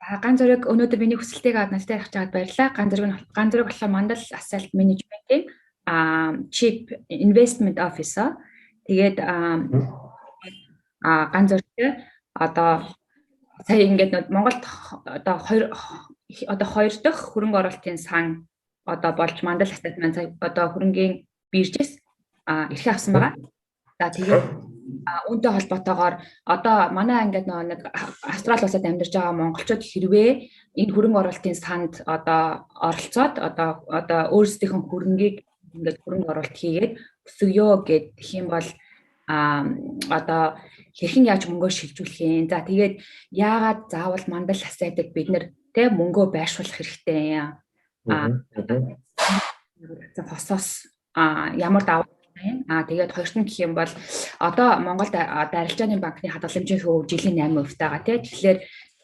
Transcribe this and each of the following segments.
Ганц зэрэг өнөөдөр миний хүсэлтийг аваад настай явах чагаад баярлалаа. Ганц зэрэг болохоор Мандал Asset Management-ийн Chief Investment Officer. Тэгээд ганц зэрэг одоо сая ингээд Монголд одоо хоёр дахь хөрөнгө оруулалтын сан одоо болж Мандал Asset Management одоо хөрөнгийн биржээс эрхээ авсан байгаа. За тэгээд үүнтэй холбоотойгоор одоо манай ингээд нэг Австрали улсад амьдарч байгаа монголчууд хэрвээ энэ хөрөнгө оруулалтын санд одоо оролцоод одоо өөрсдийнх нь хөрөнгийг ингээд хөрөнгө оруулалт хийгээд өсгөё гэх юм бол одоо хэрхэн яаж мөнгөө шилжүүлэх юм. За тэгээд яагаад заавал Мандал Asset-ыг бид нэр тэ мөнгөө байршуулах хэрэгтэй юм. Хосоос ямар даваа тэгээд хоёрт нь гэх юм бол одоо Монголд арилжааны банкны хадгаламжийн хөв жилийн 8% тагаа тий. Тэгэхээр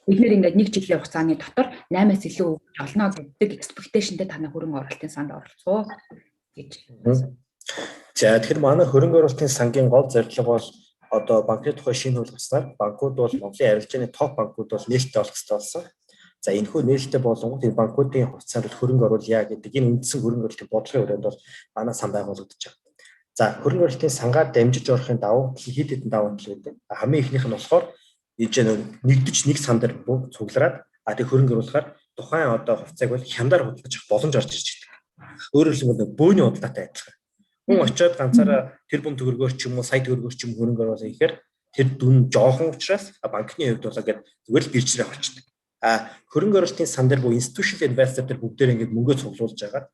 бид нэр ингээд нэг жилийн хугацааны дотор 8-аас илүү өгч олно гэдэг expectationтэй танай хөрөнгө оруулалтын санд оролцоо гэж. За тэгэхээр манай хөрөнгө оруулалтын сангийн гол зорилго бол одоо банкны тухай шинэ хууль гаргаснаар банкуд бол Монголын арилжааны топ банкуд бол нээлттэй болох хэрэгтэй болсон. За энэ хөө нээлттэй болгонгод энэ банкуудын хувьцаанд хөрөнгө оруулъя гэдэг энэ үндсэн хөрөнгө оруулалтын бодлогын хүрээнд бол манай сан байгуулагдаж байгаа. За хөрөнгө оруулалтын сангаар дамжиж орохын давуу тал хэд хэдэн давуу тал байдаг. Хамгийн ихнийх нь болохоор ийж нэгдэж нэг сан дээр бүгд цуглараад тэг хөрөнгө оруулахаар тухайн одоо хувьцааг бол хямдаар худалдаж авах боломж орж ирж байгаа. Өөрөөр хэлбэл бөөний худалдаатай адилхан. Хүн очиод ганцаараа тэр бүм төгрөгөөр ч юм уу сая төгрөгөөр ч юм хөрөнгө оруулах ихээр тэр дүн жоохон учраас банкны хувьд бол ингээд зүгээр л биржрээ болчихдог. Хөрөнгө оруулалтын сан дээр бүх institutional investor төр бүгдээр ингээд мөнгөө цуглуулж байгаа.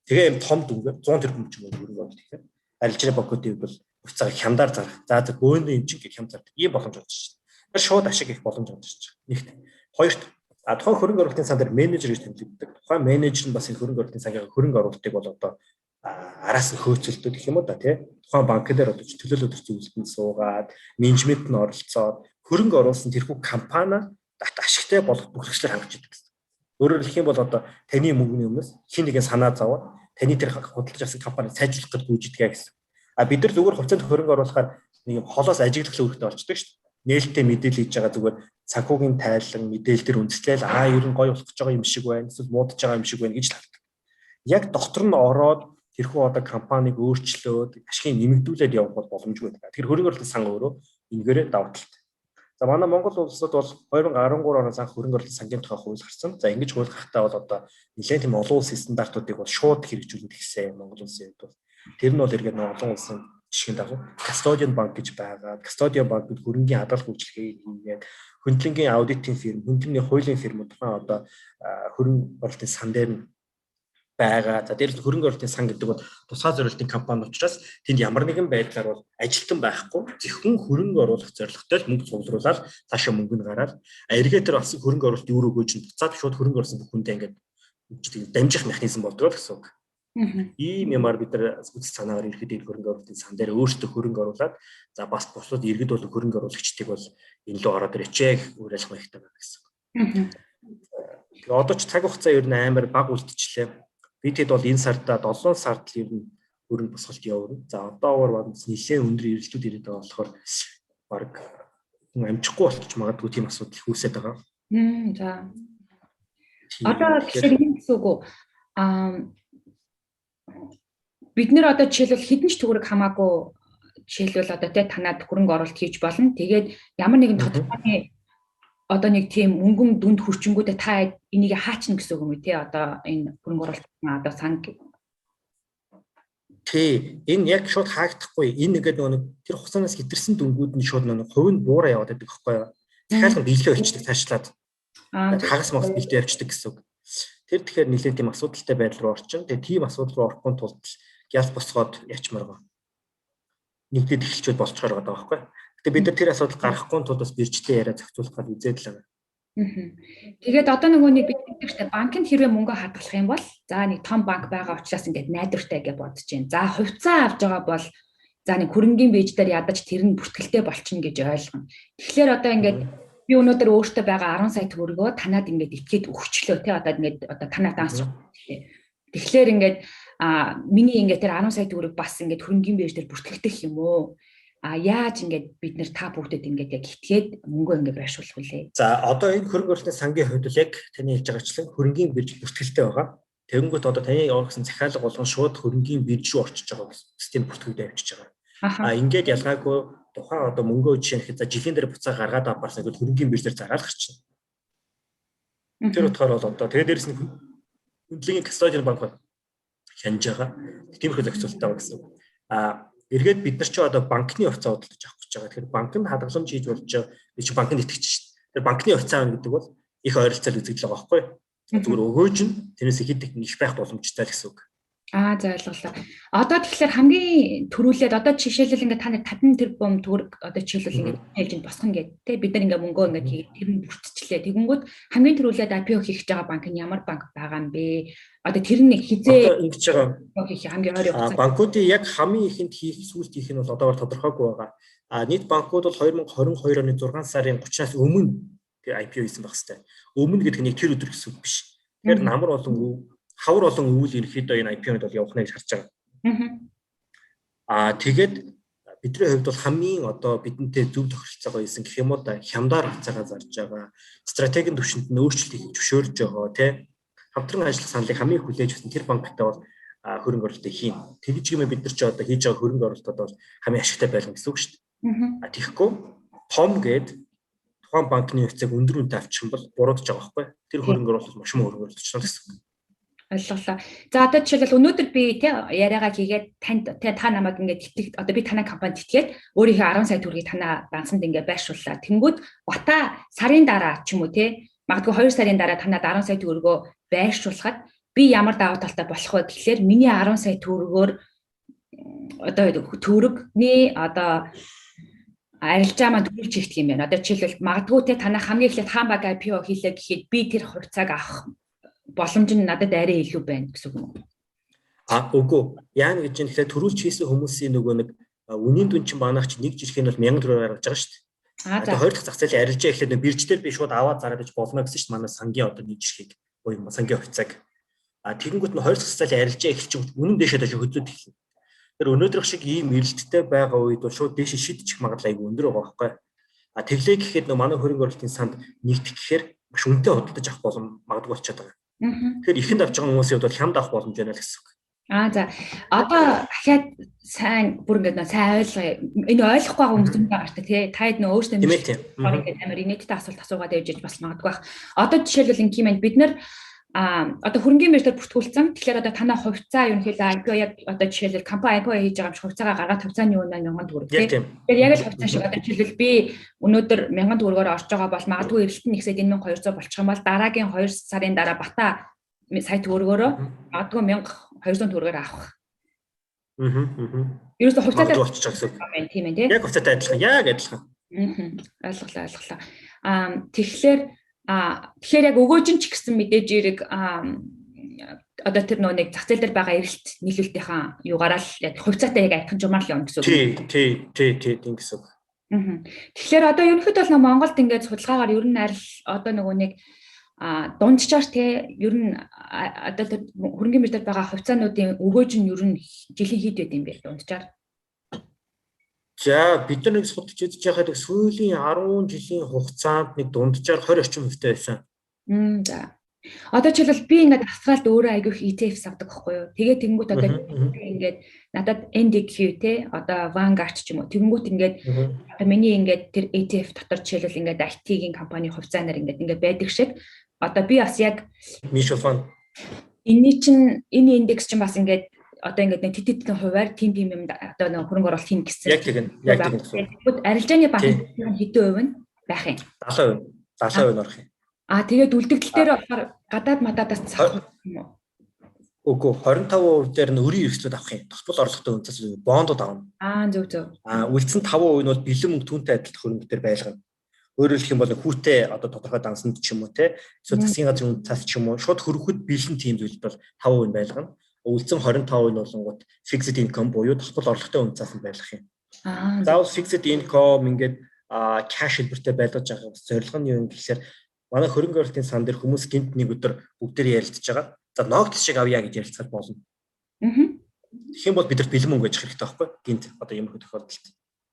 Тэгээ юм том дүнгээр 100 тэрбум ч юм уу хөрөнгө оруулалт хийхээр арилжааны банкуудын хувьд бол хувьцааг хямдаар зарах. За бөөний юм чинь хямд зардаг. Ийм боломж олж байна. Тэр шууд ашиг их боломж олж байна. Нэгт. Хоёрт тухайн хөрөнгө оруулалтын сан дээр менежер гэж тэмдэглэдэг. Тухайн менежер нь бас энэ хөрөнгө оруулалтын сангийн хөрөнгө оруулалтыг бол одоо араас нь хөөцөлдөг гэх юм уу да тий. Тухайн банк дээр одоо төлөөлөлт зөвлөлтөнд суугаад менежмент нь оролцоод хөрөнгө оруулсан тэрхүү компани ашигтай болох бүхэлдээ хангаж идэг гэсэн. Өөрөөр хэлэх юм бол одоо таны мөнгөний өмнөөс хин нэгэн санаа зовоод таны тэр худалдаж авсан компани сайжруулах гэж гүйжидгээ гэсэн. Бид нар зүгээр хувьцаанд хөрөнгө оруулахаар нэг юм холоос ажиглах үүрэгтэй болчдөг шүү дээ. Нээлттэй мэдээлэл хийж байгаа зүгээр санхүүгийн тайлан мэдээлэл төр үндэслэл ер нь гоё болох гэж байгаа юм шиг байна. Эсвэл муудаж байгаа юм шиг байна гэж хардаг. Яг доктор нь ороод тэрхүү одоо компанийг өөрчлөөд ашигыг нэмэгдүүлээд явах бол боломжгүй байдаг. Тэр хөрөнгө оруулалтын сан өөрөө ингээрээ давуу талтай. За манай Монгол улсад бол 2013 оноос анх хөрөнгө оруулалтын сангийн тухай хууль гарсан. За ингэж хууль гарахтаа бол одоо нэлээд тийм олон улсын стандартуудыг бол шууд хэрэгжүүлээд ихсэн Монгол улсын хувьд бол тэр нь бол эргээд олон улсын жишгийн дагуу Custodian банк гэж байгаа. Custodian банкуд хөрөнгийн хадгалах үйлчилгээ хийгээд хөндлөнгийн аудитын фирм, хөндлөнгийн хуулийн фирмүүд тухайн одоо хөрөнгө оруулалтын сан дээр нь байгаа. За дээрээс хөрөнгө оруулалтын сан гэдэг бол тусгай зорилтын компани учраас тэнд ямар нэгэн байдлаар бол ажилтан байхгүй зөвхөн хөрөнгө оруулах зорилготой л мөнгө цуглуулаад цаашаа мөнгө нь гараад эргээ тэр болсон хөрөнгө оруулалт юу өгөөж нь буцаад шууд хөрөнгө оруулсан бүх хүндээ ингээд дамжих механизм болдог гэсэн үг. Ийм юмар бид нар үзэл санаагаар ирэхэд хөрөнгө оруулалтын сан дээр өөрсдөө хөрөнгө оруулаад за бас бусад иргэд бол хөрөнгө оруулагчдыг бол энэ лөө ороод ирчээ уриалах хэрэгтэй байна гэсэн. Тэгээ одоо ч цаг хугацаа ер нь амар бага үлдчихлээ. Бид хэд бол энэ сарда 7 сард л ер нь хөрөнгө босголт явуулна. За одоогоор бас нэлээд өндөр эрэлтүүд ирээд байгаа болохоор баг амжихгүй болчих магадгүй тийм асуудал үүсээд байгаа. За. Одоо тэгэхээр юм гэсэн үг үү? Бид нэр одоо жишээлбэл хэдэн ч төгрөг хамаагүй жишээлбэл одоо тэ танаад хөрөнгө оруулалт хийж болно. Тэгээд ямар нэгэн тодорхой одоо нэг тийм мөнгөн дүнд хүрчингүүдээ та энийг хаачна гэсэн үг юм уу тий одоо энэ хөрөнгө оруулалтын одоо сан тий энэ яг шууд хаагдахгүй энэ ингээд нэг тэр хугацаанаас хэтэрсэн дүнгууд нь шууд нэг хувь нь буураа яваад байдаг байхгүй юу захиалгын биелээ өчтдөг таашлаад хагас магас бэлдээ явчихдаг гэсэн үг тэр тэгэхээр нэлээд тийм асуудалтай байдал руу орчин тэгээ тийм асуудал руу орохгүй тулд гяс босгоод ячмаар гоо нэгдээд эхэлчүүд болцохоор байгаа байхгүй юу Гэтэ бид нар тэр асуудал гарахгүй тулд бас биржтэй яриа зохицуулахад үзээд л байна. Тэгээд одоо нөгөө нэг бид хэлдэг шүү дээ банкнд хэрвээ мөнгө хадгалах юм бол за нэг том банк байгаа учраас ингээд найдвартай гэж бодож байна. За хувьцаа авж байгаа бол за нэг хөрөнгийн бэйж дээр ядаж тэр нь бүртгэлтэй болчихно гэж ойлгоно. Тэгэхээр одоо ингээд би өнөөдөр өөртөө байгаа 10 сая төгрөгөө танаад ингээд итгээд өгчлөө тий одоо ингээд одоо танаад анс. Тэгэхээр ингээд миний ингээд тэр 10 сая төгрөг бас ингээд хөрөнгийн бэйж дээр бүртгэгдэх юм уу? яаж ингээд бид нэр та бүгдэд ингээд яг хитгээд мөнгөө ингээд байршуулах вүлээ. За одоо энэ хөрөнгө оруулалтын сангийн хувьд л яг таны хэлж байгаачлан хөрөнгийн бирж бүртгэлтэй байгаа. Тэгэнгүүт одоо таны явуулсан захиалга болгон шууд хөрөнгийн бирж рүү орчиж байгаа систем бүртгэгдээ авчиж байгаа. Ингээд ялгаагүй тухайн одоо мөнгөө жишээ нь за жилийн дээр буцаа гаргаад авахсан гэвэл хөрөнгийн биржээр зараалах чинь. Тэр утгаар бол одоо тэгээ дээрэс нь хөндлөгийн кастодиан банк хянаж байгаа. Тиймэрхүү зохицуулттай байгаа гэсэн. Эргээд бид нар ч одоо банкны хувьцаа худалдаж авах гэж байгаа. Тэгэхээр банк нь хадгаламж хийж болж байгаа. Би чи банкнд итгэж шин. Тэр банкны хувьцаа авах гэдэг бол их ойролцоол үзэгдэл байгаа байхгүй. Зүгээр өгөөж нь тэрнээс хэд их байх боломжтой л гэсэн үг. За ойлголоо. Одоо тэгэхээр хамгийн төрүүлээд одоо жишээлбэл ингээд та нэг 50 тэрбум төгрөг одоо жишээлбэл ингээд хэлж босгоно гэдэг. Тэ бид нар ингээд мөнгөө ингээд тэр нь бүртчлээ. Тэгэнгүүт хамгийн төрүүлээд IPO хийх гэж байгаа банк нь ямар банк байгаа юм бэ? Одоо тэр нэг хизээ ингэж байгаа хийх хамгийн ойр хугацаанд банкуудын яг хамгийн ихэнд хийх сүүлд хийх нь бол одоогоор тодорхойгүй байгаа. Нийт банкуд бол 2022 оны 6 сарын 30-наас өмнө тэр IPO хийсэн байх хэвээр. Өмнө гэдэг нь тэр өдөр гэсэн үг биш. Тэгэхээр намар болон хавар олон өвөл ерөөхдөө энэ IPO-д бол явах гэж харж байгаа. Тэгээд бидний хувьд бол хамгийн одоо бидэнтэй зөв тохиролцоогоо хийсэн гэх юм уу да хямдаар хугацаагаа зарж байгаа. Стратегийн түвшинд нь өөрчлөлт хийж зөвшөөрж байгаа тий. Хамтран ажиллах саналыг хамгийн хүлээж авсан тэр банктай бол хөрөнгө оруулалтыг хийн. Тэгж гэмээр бид нар ч одоо хийж байгаа хөрөнгө оруулалтууд бол хамгийн ашигтай байлгана гэсэн үг шүү дээ. Тэгэхгүй том гээд тухайн банкны хувьцааг өндөр үнэтэй авчих юм бол буруудаж байгаа байхгүй. Тэр хөрөнгө оруулалт маш муу хөрөнгө оруулалт ч гэсэн үг. Ойлголоо. За одоо жишээлбэл өнөөдөр би тий яриагаа хийгээд танд та намайг ингээд одоо би танай компанид итгээд өөрийнхөө 10 сая төгрөгийг танай банксанд ингээд байршууллаа. Тэнгүүд бата сарын дараа ч юм уу тий магадгүй 2 сарын дараа танад 10 сая төгрөгөө байршуулахад би ямар давуу талтай болох вэ гэхлээр миний 10 сая төгрөгөөр одоо төгрөгний одоо арилжаа маань төлөвлөж хийх юм байна. Одоо жишээлбэл магадгүй тий танай хамгийн эхлээд хаан баг IPO хийлээ гэхэд би тэр хувьцааг авах боломж нь надад арай илүү байна гэсэн үг юм. Үгүй. Яа гэж юм тэгэхээр төрүүлж хийсэн хүмүүсийн нөгөө нэг үнийн дүн чинь манайх чинь нэг жирхэнэ бол 1000 төгрөөр гаргаж байгаа шүү дээ. Одоо хоёр дахь зах зээлийн арилжаа ихлээр бирждэр би шууд аваад зараад иж болно гэсэн шүү дээ. Манай сангийн одоо нэг жирхийг буюу сангийн хувьцааг. Тэгэнгүүт нь хоёр дахь зах зээлийн арилжаа их чинь үнэн дэшээ дэж хөдлөд эхэлнэ. Тэр өнөөдрөх шиг ийм эрэлттэй байгаа үед бол шууд дэшээ шидчих магадлал айгүй өндөр байгаа байхгүй. Тэглээ гэхэд нөгөө манай хөрөнгө оруулалтын санд нэгдэх гэхээр маш үнэтэй худалдаж авах боломж магадгүй болчиход байгаа. Тэгэхээр ихэнд авч байгаа хүмүүсийн хувьд бол хямд авах боломж байна л гэсэн үг. За одоо дахиад сайн бүр ингээд сайн ойлгоё. Энэ ойлгохгүй байгаа хүмүүс юм байгаа шүү дээ тий. Та хэд нөө өөрсдөө ингээд амар инээдтэй асуулт асуугаад байж бас магадгүй байх. Одоо жишээлбэл ингээм бид нар одоо хөрөнгөний биржээр бүртгүүлсэн. Тэгэхээр одоо танай хувьцаа ерөнхийдөө IPO яг одоо жишээлбэл компани IPO хийж байгаа юм шиг хувьцаагаа гаргаад хувьцааны үнэ 1000 төгрөг тий. Тэгэхээр яг л хувьцаа шиг одоо жишээлбэл би өнөөдөр 1000 төгрөгөөр орж байгаа бол магадгүй эрэлт нь ихсээд 1200 болчих юм бол дараагийн 2 сарын дараа бата сая төгрөгөөрөө магадгүй 1200 төгрөгөөр авах. Ерөөсө хувьцаатай болчих гэсэн үг. Тийм ээ тий. Яг хувьцаатай адилхан. Яг адилхан. Ойлголоо. Тэгэхээр яг өгөөжин ч гэсэн мэдээж эрэг одоо тэр нэг зах зээл дээр байгаа эрэлт нийлүүлэлтийн юугаараа л яг хувьцаатай яг адилхан журмаар л явна гэсэн үг. Тий тийм гэсэн үг. Тэгэхээр одоо ерөнхийдөө бол Монголд ингээд судалгаагаар ер нь арил одоо нөгөө нэг дунджаар те ер нь одоо тэр хөрөнгөний биржээр байгаа хувьцаануудын өгөөж нь ер нь жилийн хэд байд юм бэ дунджаар? За бид нар нэг судалж үзэж байхад сүүлийн 10 жилийн хугацаанд нэг дунджаар 20 орчим хувьтай байсан. За. Одоо жишээлбэл би ингээд Австралид өөрөө айгүйх ETF авдаг байхгүй юу? Тэгээд тэнгуут одоо ингээд надад NDQ те одоо Vanguard ч юм уу. Тэнгуут ингээд одоо миний ингээд тэр ETF дотор жишээлбэл ингээд IT-ийн компани хувьцаанаар ингээд байдаг шиг одоо би бас яг mutual fund энэ индекс чинь бас ингээд одоо ингээд нэг тэтгэн хуваар тим юм одоо нэг хөрөнгө оруулалт хийн гэсэн. Яг тэгнэ. Арилжааны банк хэдэн хувь нь байх юм? 70% орох юм. Тэгээд үлдэгдэл дээр болохоор гадаад мададаас цаах юм уу? Үгүй 25% дээр нь өрийн эрсдлүүд авах юм. Тосбол орлоготой үнцээс бондод авна. Зөв. Үлдсэн 5% нь бол бэлэн мөнгө түүнтэй адилхан хөрөнгө дээр байлгана. Өөрөөр хэлэх юм бол хүүтэй одоо тодорхой дансанд ч юм уу те. Эсвэл засгийн газрын үнцээс ч юм уу шууд хөрөхөд бэлэн тийм зүйлд бол 5% нь байлгана. Үлдсэн 25% нь болонгууд fixed income буюу тосбол орлоготой үнцээс нь байлгах юм. Заавал fixed income ингээд cash хэлбэртэй байлгаж байгаа бас зорилго нь юу юм гэхээр манай хөрөнгө оруулалтын сан дээр хүмүүс гинт нэг өдөр бүгдээр ярилцж байгаа. За ногт шиг авъя гэж ярилцахад болно. Тэгэх юм бол бидэрт бэлэн мөнгө гэж хэрэгтэй байхгүй гинт одоо ямар хөө тохиолдолд.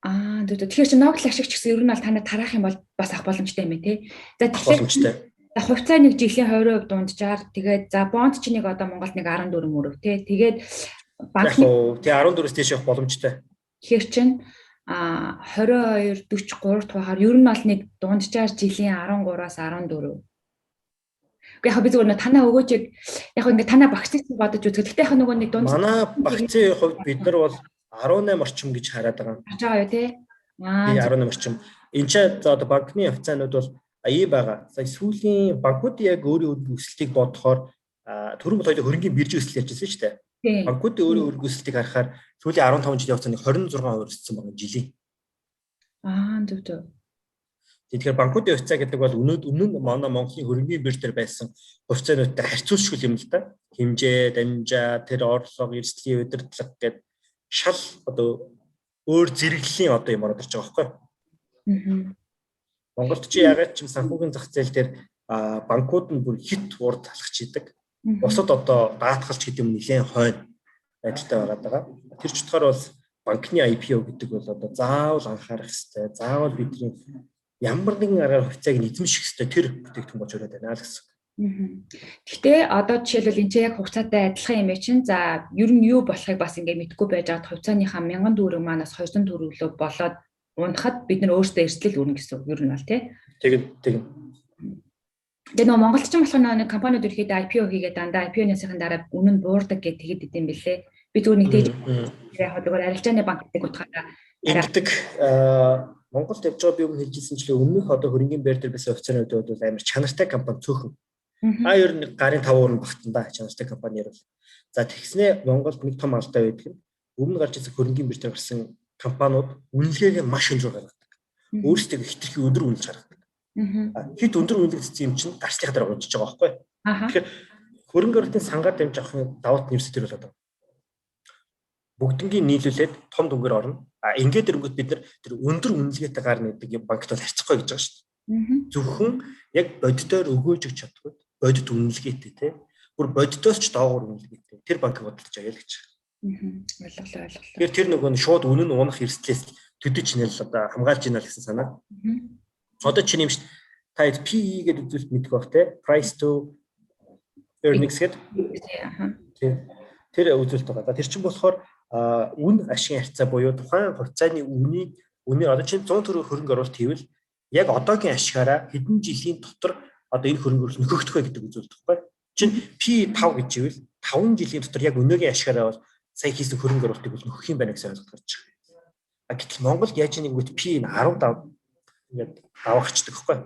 Тэгэхээр чи Nobel ашигч гэсэн ер нь бол танай тараах юм бол бас авах боломжтой юм тий. За Авах боломжтой. хувьцаа нэг жилийн 20% дунджаар тэгээд за бонд чи нэг одоо Монголд нэг 14 мөрөв тий. Тэгээд банкны тий 14-с дээш явах боломжтой. Тэгэхээр чинь 22 43 тухайгаар ер нь бол нэг дунджаар жилийн 13-аас 14. Яг би зөвхөн танаа өгөөжийг яг ингээ танаа багцыг бодож үзэх. Гэхдээ яг нөгөө нэг дунд манай багцын хувьд бид нар бол 18 орчим гэж хараад байгаа. Харж байгаа юу тий? 18 орчим. Энд ч одоо банкны хувьцаанууд бол ий байгаа. За сүүлийн банкуд яг өөрийн өсөлтийг бодохоор түрүүн хоёул хөрөнгөний бирж өсөлт ярьжсэн шүү дээ. Банкуудын өөрийн өсөлтийг харахаар сүүлийн 15 жилийн хугацаанд 26% өссөн байгаа жилийн. Зөв. Тэгэхээр банкуудын хувьцаа гэдэг бол өмнө нь манай Монголын хөрөнгөний бирж дээр байсан хувьцаануудтай харьцуулшгүй юм л да. Хэмжээ, дамжаа, тэр орлого, эрсдлийн удирдлага гэдэг шал одоо өөр зэрэглэлийн одоо юм ороод ирж байгаа байхгүй. Монголд чи ягаад ч санхүүгийн зах зээл дээр банкуд нь бүр хит урд талхаж идэг. Бусад одоо даатгалч гэдэг юм нэлээд хойно байдалтай байгаа. Тэр ч утгаар бол банкны IPO гэдэг бол одоо заавал анхаарах хэрэгтэй. Заавал бидний ямар нэгэн аргаар хувьцааг нь эзэмших хэрэгтэй тэр бүтээгдэхүүн болж өрөөд байна л гэсэн. Гэхдээ одоо жишээлбэл энэ яг хувьцаатай адилхан юм чинь за ер нь юу болохыг бас ингээ мэдэхгүй байж байгаа хувьцааныхаа 1000 төгрөг манаас 200 төгрөглөө болоод унахад бид нар өөрсдөө эрсдэл өрнө гэсэн ер нь бол тий. Тэгин. Тэгээ нөгөө Монголд ч болохоор нэг компаниуд ирэхэд IPO хийгээд дандаа IPO-нысын дараа үнэ нь буурдаг гэж тэгэд идэм бэлээ. Би зүгээр нэг тэгж яг зүгээр арилжааны банк гэдэг утгаараа ингэдэг Монголд явж байгаа би өмнө хэлжсэн чинь өмнөх одоо хөрөнгөний байр дээр байсан хувьцааны хувьд бол амар чанартай компани цөөхөн. Ер нь гарын 5 уран багтана чанартай компани ярил. За тэгснээ Монголд нэг том алдаа байдаг нь өмнө гарч ирсэн хөрөнгөний бирж дээр гарсан компаниуд үнэлгээгээ маш өндөр гаргадаг. Өөрсдөө хитрхи өндөр үнэлж гаргадаг. Хэд өндөр үнэлэгдсэн юм чинь гарсныхаа дараа унжиж байгаа байхгүй. Тэгэхээр хөрөнгө оруулалтын сангаар дамж авахын давуу тал нэрсээр бол одоо бүгднгийн нийлүүлээд том дүнгээр орно. Ингээд ирэнгүүт бид нар тэр өндөр үнэлгээтэй гар нэгдэг банкт бол харьцахгүй гэж байгаа шүү дээ. Зөвхөн яг боддоор өгөөж өгч чаддгүй. Бодит үнэлгээтэй тий. Бүр боддоос ч доогуур үнэлгээтэй. Тэр банк бодлож байгаа л гэж. Ойлголоо. Тэгэхээр тэр нөгөө нь шууд үнэн унах эрсдлээс төдөж нэл одоо хамгаалж ийна л гэсэн санаа. Одоо чинь юм шүү дээ. Та PE гэдэг зүйлд мэдэх бах тий. Price to earnings гэдэг. Тэр үзүүлэлт байгаа. Тэр чинь болохоор үн ашигын харьцаа буюу тухайн хувьцааны үнийн одоо чинь 100 төгрөг хөрөнгө оруулалт хийвэл яг одоогийн ашигаараа хэдэн жилийн дотор одоо энэ хөрөнгө оруулалт нөхөгдөх вэ гэдэг үзүүлэлт байхгүй. Чинь P5 гэж ивэл 5 жилийн дотор яг өнөөгийн ашигаараа бол сая хийсэн хөрөнгө оруулалтыг бол нөхөх юм байна гэсэн ойлголт гарч байгаа. Гэтэл Монголд яаж нэгвэт P 15 ингээд даваагчдаг байхгүй.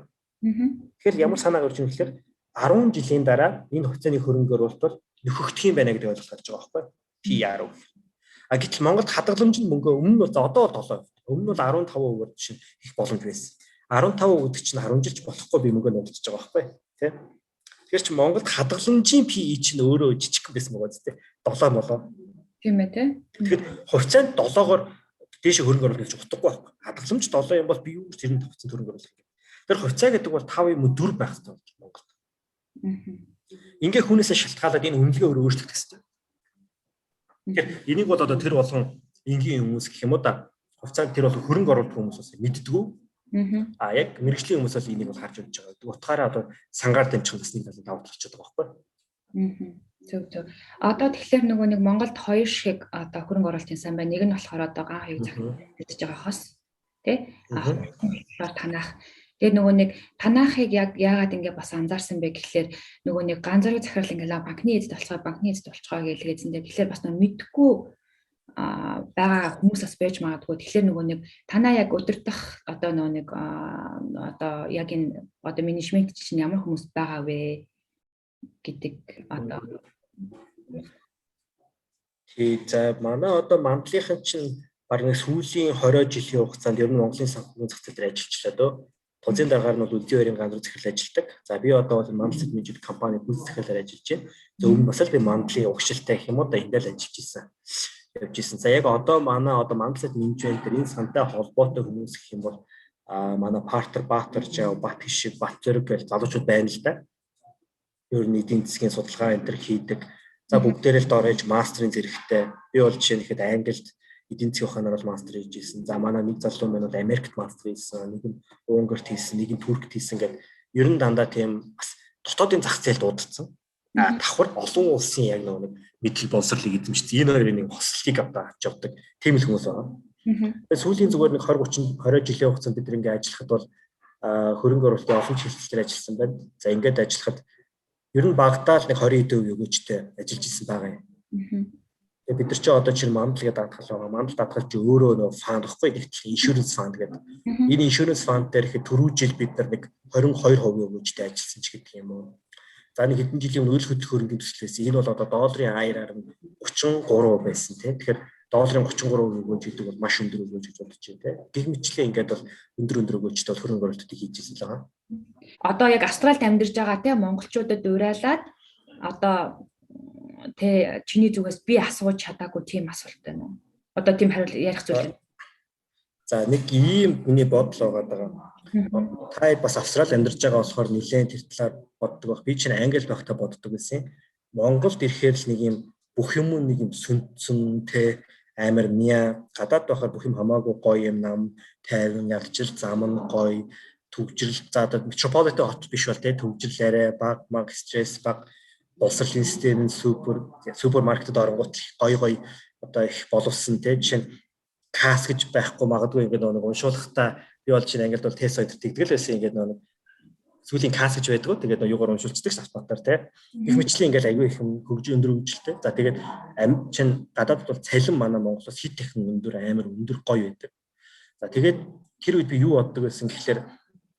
Тэгэхээр ямар санаа гарч ирэх гэхээр 10 жилийн дараа энэ хувьцааны хөрөнгө оруулалт бол нөхөгдөх юм байна гэдэг ойлголт гарч байгаа байхгүй. P10. Гэтэл Монголд хадгаламж нь мөнгө өмнө нь одоо 7%. Өмнө нь 15% чинь их боломж байсан. 15% гэдэг чинь 10 жилч болохгүй би мөнгө нөлөөлж байгаа байхгүй тий. Тэгэхээр чи Монголд хадгаламжийн PE чинь өөрөө жижиг байсан байгаа зү тий. 7 болоо. Тийм ээ тий. Тэгэхээр хувьцаанд 7-оор дээш хөрөнгө оруулах гэж утгагүй байхгүй. Хадгаламж 7 юм бол би юу 95% хөрөнгө оруулах юм. Тэр хувьцаа гэдэг бол 5 юм уу 4 байх хэрэгтэй болж Монголд. Ингээ хүнээсээ шалтгаалаад энэ үнэлгээ өөрчлөгдөх хэрэгтэй. Тэгэхээр энийг бол одоо тэр болгон энгийн хүмүүс гэх юм уу да хувьцаанд тэр бол хөрөнгө оруулах хүмүүс бас мэддэггүй. Яг мэрэгжлийн хүмүүс бол энийг бол харж үзэж байгаа. Утгаараа одоо сангаар дамжих гэснийг бол давуу талчаад байгаа байхгүй. Зөв. Одоо тэгэхээр нөгөө нэг Монголд хоёр шиг одоо хөрөнгө оруулалтын сан байна. Нэг нь болохоор одоо ган хаяг захиж байгаа хос тий. Танах. Тэгээд нөгөө нэг танаахыг яагаад ингэ бас анзаарсан бэ гэхлээр нөгөө нэг ганцаараа захирал ингэ банкны эзэд болцгоо гэж хэлгээдсэндээ тэгэхээр бас нөгөө мэдхгүй байгаа хүмүүс бас байж магадгүй. Тэгэхээр нөгөө нэг танаа яг удирдах одоо нөгөө нэг одоо яг энэ одоо менежмент чинь ямар хүмүүс байгаа вэ гэдэг одоо за манай одоо мандлынхан чинь баг нэг сүүлийн 20 жилийн хугацаанд ер нь Монголын санхүүгийн зах зээл дээр ажиллачлаа дөө. Тулзын дараагаар нь бол үлдээ хоёрын ганц захирал ажилладаг. За би одоо бол Мандал менежмент компани гүйц захирлаар ажиллаж байна. За өмнө бас л би Мандлын угшилтай гэх юм уу да эндээ л ажиллаж ирсэн. Явж ирсэн. За яг одоо манай одоо Мандал менежмент дээр энэ сантай холбоотой хүмүүс гэх юм бол манай партнер Баатар Жав, Бат Хишиг, Бат Зориг гэх залуучууд байна л да. Ер нь эдийн засгийн судалгаа энэ төр хийдэг. За бүгдээрээ л доорож мастрын зэрэгтэй. Би бол жишээ нэхэд Англид эдийн засгийн ухаанаар бол мастер хийж ирсэн. За манай нэг залуу маань бол Америкт мастер хийсэн, нэг нь Унгарт хийсэн, нэг нь Туркт хийсэн гэдэг ер нь дандаа тийм бас дотоодын зах зээл дуудсан. Давхар олон улсын яг нэг мэдл боловсролыг эзэмшсэн. Энэ хоёрын нэг хослолыг авч явдаг тийм л хүмүүс байна. Тэгээд сүүлийн зүгээр нэг 20 жилийн хугацаанд бид ингээ ажиллахад бол хөрөнгө оруулалтын олон чиглэлээр ажилласан байна. За ингээд ажиллахад ер нь багтаал нэг 20% өгөөжтэй ажиллаж ирсэн байгаа юм. Тэгээд бид нар чи одоо чинь мандал гэдэг даатгал байгаа. Мандал даатгал чи өөрөө нөө фанд гэхгүй нэгтгэл иншүрэнс фанд гэдэг. Энэ иншүрэнс фанд дээр ихэд түрүү жил бид нар нэг 22% өгөөжтэй ажилласан ч гэдэг юм уу. За нэг хэдэн жилийн өмнө үйл хөдлөх хөрөнгөний төслөөс энэ бол одоо долларын аяараар нь 33% байсан тийм. Тэгэхээр долларын 33% өгөөж гэдэг бол маш өндөр өгөөж гэж бодож байна тийм. Гэх мэтчлээ ингээд бол өндөр өгөөжтэй бол хөрөнгө оруулалтыг хийж ирсэн л байгаа. Одоо яг Австралид амьдарч байгаа тийм монголчуудад уриалаад одоо тэ чиний зүгээс би асууж чадаагүй тийм асуулт байна уу? Одоо тийм хариулт ярих зүйл. За нэг ийм миний бодол байгаа. Та бас Австралид амьдарч байгаа болохоор нэлээд тэр талаар боддог байх. Би чинь Англи байхдаа боддог байсан. Монголд ирэхээр л нэг юм бүх юм нэг юм сүнцэн тэ амар мя гадаад байхаар бүх юм хамаагүй гоё юм нам тайван ялжил зам нь гоё төгжрөл заадаг метрополитен хот биш бол тэ төгжрөл арай баг стресс баг боловсролын систем нь супермаркетад оронгууд гоё одоо их боловсон тэ жишээ нь кас гэж байхгүй магадгүй ингээд нэг уншуулахдаа би бол чинь ангид бол тест сойд тэгдэл байсан ингээд нэг сүүлийн кас гэж байдгүй тэгээд юугаар уншуулцдаг ш автоматар тэ их мэтлээ ингээд аягүй их хөгжин өндөр хөгжилтэй за тэгээд амт чинь гадаад бол цалин манай Монголоос хит техник өндөр амар өндөр гоё байдаг за тэгээд тэр үед би юу боддог байсан гэхэлэр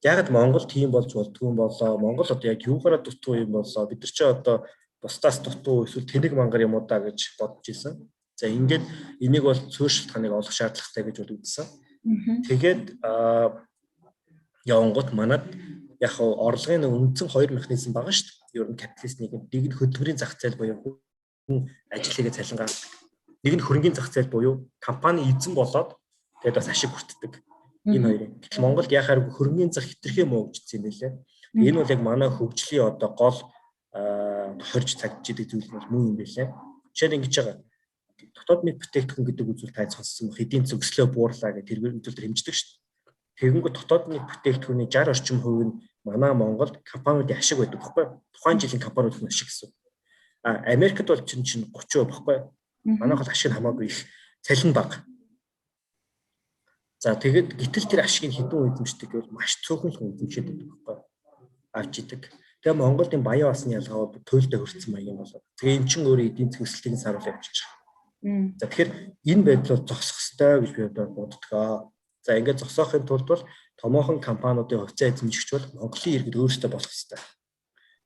яг Монгол тийм болж болдгүй юм болоо Монгол одоо яг юугаараа дутуу юм болоо бид нар чи одоо бусдаас дутуу эсвэл тэнэг мангар юм уу да гэж бодож исэн за ингээд энийг бол цөөн шалтгааныг олох шаардлагатай гэж үзсэн тэгээд явангууд манад яг орлогын үндсэн хоёр механизм байгаа шүү дээ. Ер нь капиталист нэг нь хөдөлмөрийн зах зээл буюу хүн ажил хийгээ цалин гаргадаг. Нэг нь хөрөнгөний зах зээл буюу компани эзэн болоод тэгээд бас ашиг хүртдэг. Энэ хоёрын. Гэтэл Монголд яхаар хөрөнгөний зах хэтэрхий мөөгдсөн юм байлээ. Энэ бол яг манай хөгжлийн одоо гол тохирж цагдчихдаг зүйл нь муу юм байлээ. Жишээд ингэж байгаа. Дотоод нийт бүтээгдэхүүн гэдэг үзүүл тань сонссон хэдийн зөвслөө буурлаа гэх тэргээр үзүүлэлт хэмждэг шүү дээ. Тэгэнгүүт дотоод нийт бүтээгдэхүүний 60 орчим хувь нь манай Монголд компаниудын ашиг байдаг байхгүй юу? Тухайн жилийн компаниудын ашиг гэсэн. Америкт бол чинь 30% байхгүй юу? Манайх бол ашиг хамаагүй их цалин бага. За тэгээд гítэл тэр ашигыг хэдэн эзэмшдэг гэвэл маш цөөхөн хүн эзэмшээд байдаг байхгүй юу? Авч идэг. Тэгээ Монголд энэ баян басны ялгаа туйлдаа хөрцсөн маяг юм болоо. Тэгээ эн чинь өөрөө эдийн засгийн өсөлтийг саруулж явчихж байгаа. За тэгэхээр энэ байдал бол зогсох ёстой гэж би боддгоо. За ингээд зогсоохын тулд бол томоохон компаниудын хувьцаа эзэмшигч бол Монголын иргэд өөрсдөө болох ёстой.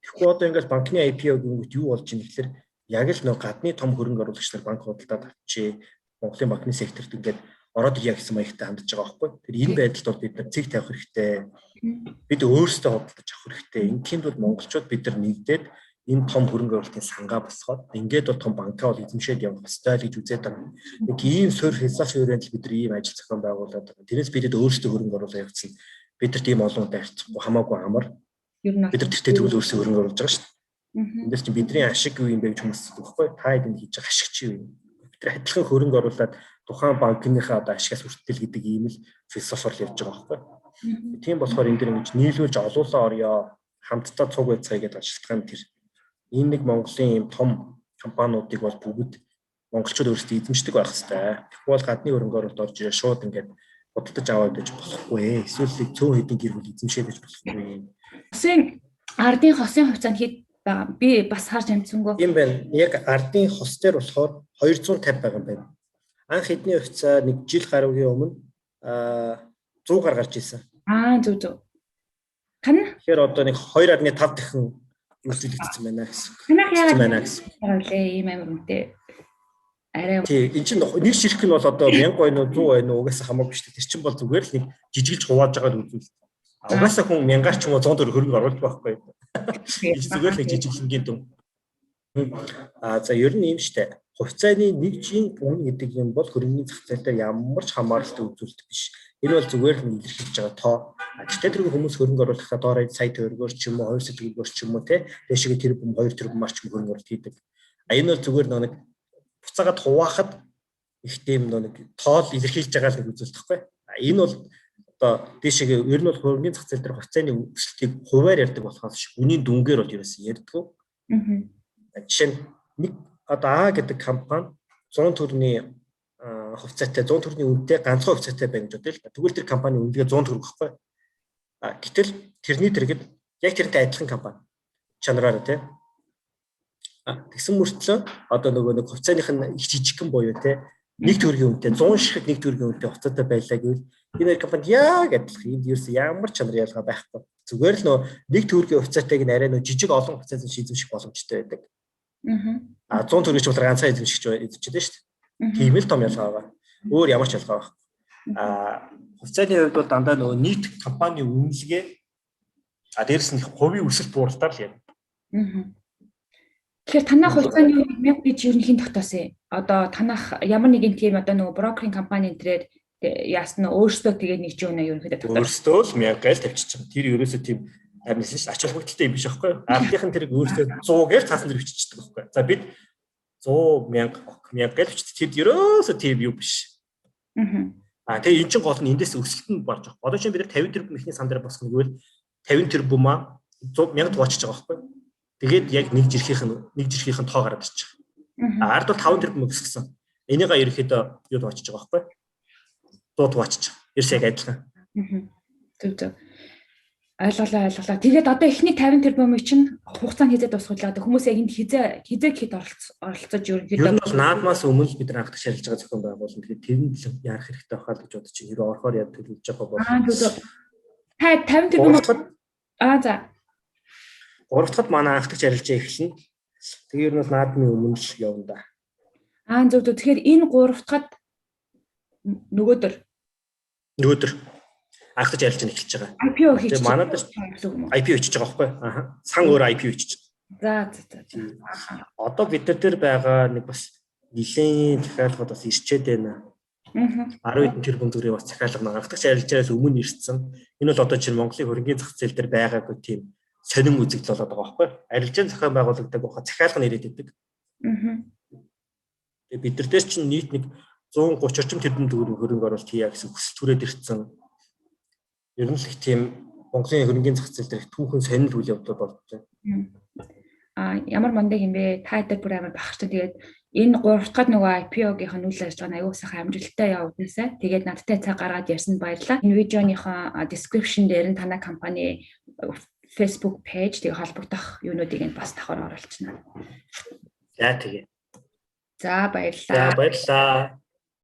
Тэгэхгүй одоо ингээд банкны IPO гингүүт юу болж ийн гэхээр яг л нөө гадны том хөрөнгө оруулагч нар банк худалдаад авчи Монголын банкны секторт ингээд ороод ирья гэсэн маягтай хандж байгаа байхгүй. Тэр энэ байдалд бол бид нар цэг тавих хэрэгтэй. Бид өөрсдөө худалдаж авах хэрэгтэй. Ингээнд бол монголчууд бид нар нэгдээд энэ том хөрөнгө оруулалтын сангаа босгоод ингээд бол том банкаа бол эзэмшээд явах ёстой л гэж үзээд байгаа. Нэг ийм суурь философи өрөөнд л бид нар ийм ажил зохион байгуулад байгаа. Тэрээс бидэд өөрсдөө хөрөнгө оруулалт явуулсан. Бид нар тийм олон удаа харьцахгүй хамаагүй амар. Бид нар тэртээ тэгвэл өөрсдөө хөрөнгө оруулж байгаа шүү дээ. Эндээс чинь бидний ашиг юу юм бэ гэж хүмүүс хэлэхгүй. Та энд хийж байгаа ашиг чи юу юм? Бид нар адилхан хөрөнгө оруулаад тухайн банкныхаа одоо ашигаас хүртэл гэдэг ийм л философиор явж байгаа байхгүй. Тийм болохоор энэ дэр ингэж нийлүүлж олуулаа орё. Хамтдаа цуг байцгаая гэдэг шалтгаан тэр. Энэ нэг Монголын ийм том компаниудыг бол бүгд монголчууд өөрсдөө эзэмшдэг байх хэрэгтэй. Тэгэхгүй бол гадны хөрөнгө оруулалт орж ирээ шууд ингээд худалдаж аваад гэж болохгүй. Эсвэл цөөн хэдэн гэр бүл эзэмшээд гэж болохгүй. Ардын хосын хувьцаанд хэд байгаа? Би бас харж амжсангүй. Тийм байна. Яг ардын хос дээр болохоор 250 байгаа юм байна. Анх хэдний хувьцаа нэг жил гаруйгийн өмнө 100 гарч ирсэн. Зөв. Тань? Тэгэхээр одоо нэг 2.5 дахин үйлчлэгдсэн байна гэсэн. Танах яагаад ийм амар үнэтэй арай энэ чинь нэг ширхэг нь бол одоо 1000 байна уу 100 байна уу угаасаа хамаагүй шүү дээ. Тэр чинь бол зүгээр л нэг жижиглж хувааж байгаа үзүүл. Угаасаа хүн 1000-аар ч юм уу 100 төгрөг хөрөнгө оруулж байхгүй. Энэ зүгээр л нэг жижиглэнгийн дүн. За ер нь ийм шүү дээ. Хувьцааны нэг жилийн үнэ гэдэг юм бол хөрөнгөний зах зээл дээр ямар ч хамааралтай үзүүлэлт биш. Энэ бол зүгээр л илэрхийлж байгаа тоо. Гэхдээ тэр хүмүүс хөрөнгө оруулахад доороо сая төгрөгөөр ч юм уу 2 сая төгрөгөөр ч юм уу те дэшигээ тэрбум 2 тэрбумаар ч хөрөнгө оруулалт хийдэг. Энэ бол зүгээр нэг буцаагаад хуваахад их тийм нэг тоол илэрхийлж байгаа л нэг үзүүлэлт байхгүй. Энэ бол одоо дээшээ ер нь бол хөрөнгөний зах зээл дээр хувьцааны өсөлтийг хуваар ярьдаг болохоос үнийн дүнгээр бол ерөөсөн ярьдаг. Жишээ нь нэг одоо А гэдэг компани 100 төгрөгийн хувьцаатай 100 төгрөгийн үнэтэй ганцхан хувьцаатай байна гэж бодъё л да. Тэгвэл тэр компани үнэгээ 100 төгрөг байхгүй. Гэтэл тэрний дэргэд яг тэрнтэй адилхан компани чанараараа тийм. Тэгсэн мөртлөө одоо нөгөө нэг хувьцааных нь их жижигхэн буюу тийм 1 төгрөгийн үнэтэй 100 ширхэг 1 төгрөгийн үнэтэй хувьцаатай байлаа гэвэл энэ компани яг адилхан энд ерөөс ямар чанар ялгаа байхгүй. Зүгээр л нөгөө 1 төгрөгийн хувьцаатайг нь арай нөгөө жижиг олон хувьцаатайг шийдвэрлэх боломжтой байдаг. 100 төгрөгийн ч болохоор ганцхан эзэмшиж шүү дээ. Тийм л том ялгаа байгаа. Өөр ямар ч ялгаа байхгүй. Хувьцааны хувьд бол дандаа нөгөө нийт компани үнэлгээ дээрэс нь хувийн өсөлт бууралтаар л юм. Тэгэхээр танах хувьцааны 1000 гэж ер нь хэн тогтоосон? Одоо танах ямар нэгэн тийм одоо нөгөө брокеринг компани энтрээр яасан нь өөрсдөө тэгээд нэг ч өнөө ерөнхийдөө тогтоосон. Өөрсдөө л 1000 гайл тавьчихсан. Тэр ерөөсөө тийм амнаас ш ач холбогдолтой юм биш байхгүй юу? Ардынхан тэрийг өөрсдөө 100-гээр цаасан дээр биччихдэг байхгүй юу? За бид 100,000 гайл бичиж тэр ерөөсөө тийм юу биш. Тэгээ эн чинь гол нь эндээс өсөлтөнд болж байгаа. Одоо чинь бид 50 тэрбум ихний сан дээр босгоно гэвэл 50 тэрбумаа 100,000 дуучиж байгаа байхгүй юу? Тэгээд яг нэг жирхийнх нь тоо гараад ирчих. Ард бол 5 тэрбум өсгсөн. Энийгээ ерөөхдөө юу дуучиж байгаа байхгүй юу? 100 дуучиж. Ерөөс яг адилхан. Зөв. Ойлголоо. Тэгээд одоо эхний 50 тэрбумыг чинь хугацаанд хизээ дуусгуулаад хүмүүс яг энд хизээ оролцож ерөнхийдөө ер нь бол наадмаас өмнө бид нар анхдах шалж байгаа зохион байгуулалт тэгээд тэрний төлөв яарах хэрэгтэй байхаа гэж бодож чинь хэрэг орохоор яд төлөвлөж байгаа бол. Зөв. Та 50 тэрбум за. 3 дахьад манай анхдах шалжаа эхэлнэ. Тэгээд ер нь бол наадмын өмнө л явна да. Зөв. Тэгэхээр энэ 3 дахьад нөгөөдөр анхдаж ярилж эхэлж байгаа. IPO хийж байгаа. Манайд IPO хийж байгаа байхгүй юу? Сан өөр IPO хийж байгаа. За. Одоо бид нар дээр байгаа нэг бас нэлийн захиалгад бас ирчээд байна. 10 тэрбум төгрөгийн бас захиалга анхдаж ярилжээс өмнө ирсэн. Энэ бол одоо чинь Монголын хөрөнгөний зах зээл дээр байгаагүй тийм сонин үзэгдэл болоод байгаа байхгүй юу? Арилжааны зохион байгуулагддаг баха захиалга нь ирээд идэг. Тэгээд бид нар дээр чинь нийт нэг 130 орчим тэрбум төгрөгийн хөрөнгө оруулалт хийя гэсэн хүсэл түрээд ирсэн. Ер нь л их тийм Монголын хөрөнгөний зах зээл дээр түүхэн сонир үйл явдал болж байна. Ямар мундаг юм бэ? Та хэд бүр амар бахархсан. Тэгээд энэ 3 дахь нөгөө IPO-гийнх нь үйл ажиллагаа аягүй сайхан амжилттай явагдсаа. Тэгээд надтай цаг гаргаад ярьсанд баярлалаа. Энэ видеоныхоо description дээр нь танай компани Facebook page тэгээ холбогдох юунуудыг нь бас давхар оруулчихна. За тэгээ. За баярлалаа. За баярлалаа.